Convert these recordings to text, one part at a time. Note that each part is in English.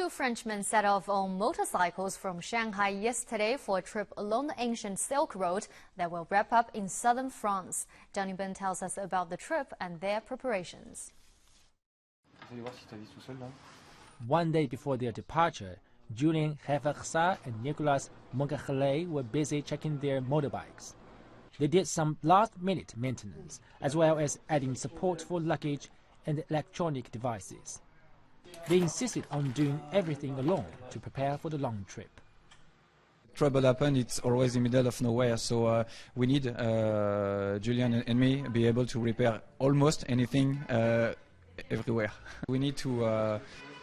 Two Frenchmen set off on motorcycles from Shanghai yesterday for a trip along the ancient Silk Road that will wrap up in southern France. Zhang Ningben tells us about the trip and their preparations. One day before their departure, Julien Heversa and Nicolas Moncachelet were busy checking their motorbikes. They did some last-minute maintenance, as well as adding support for luggage and electronic devices. They insisted on doing everything alone to prepare for the long trip. Trouble happened, it's always in the middle of nowhere, so we need, Julian and me, be able to repair almost anything everywhere. We need to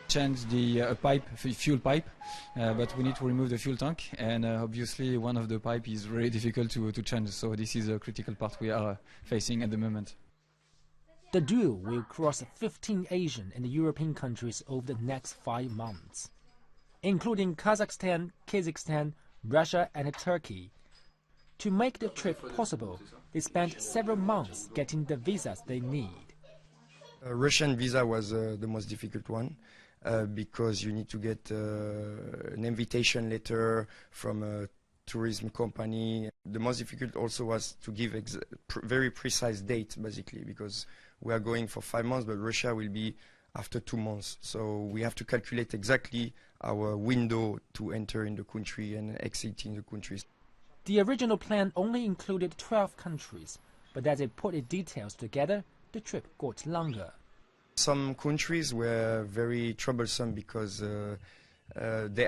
change the fuel pipe, but we need to remove the fuel tank, and obviously one of the pipe is very difficult to change, so this is a critical part we are facing at the moment. The duo will cross 15 Asian and European countries over the next 5 months, including Kazakhstan, Kyrgyzstan, Russia and Turkey. To make the trip possible, they spent several months getting the visas they need. Russian visa was the most difficult one because you need to get an invitation letter from a tourism company. The most difficult also was to give very precise date, basically, because we are going for 5 months, but Russia will be after 2 months. So we have to calculate exactly our window to enter in the country and exit in the countries. The original plan only included 12 countries, but as they put the details together, the trip got longer. Some countries were very troublesome because the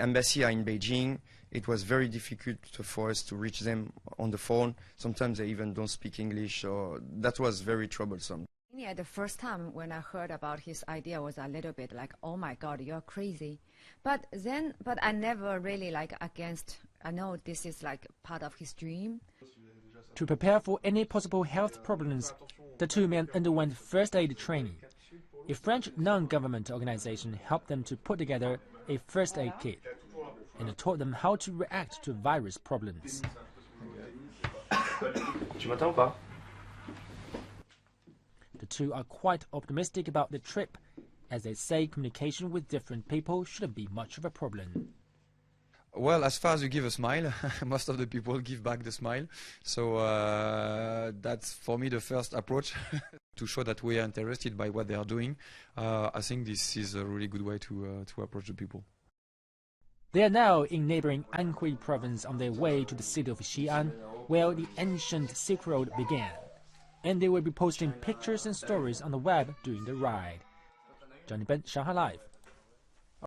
embassy are in Beijing. It was very difficult for us to reach them on the phone. Sometimes they even don't speak English, so that was very troublesome. Yeah, the first time when I heard about his idea was a little bit like, oh my God, you're crazy. But I never really against, I know this is like part of his dream. To prepare for any possible health problems, the two men underwent first aid training. A French non-government organization helped them to put together a first aid kit and taught them how to react to virus problems. The two are quite optimistic about the trip, as they say communication with different people shouldn't be much of a problem. Well, as far as you give a smile, most of the people give back the smile. So that's, for me, the first approach to show that we are interested by what they are doing. I think this is a really good way to approach the people. They are now in neighboring Anhui province on their way to the city of Xi'an, where the ancient Silk Road began. And they will be posting pictures and stories on the web during the ride. Zhang Ningben, Shanghai Live.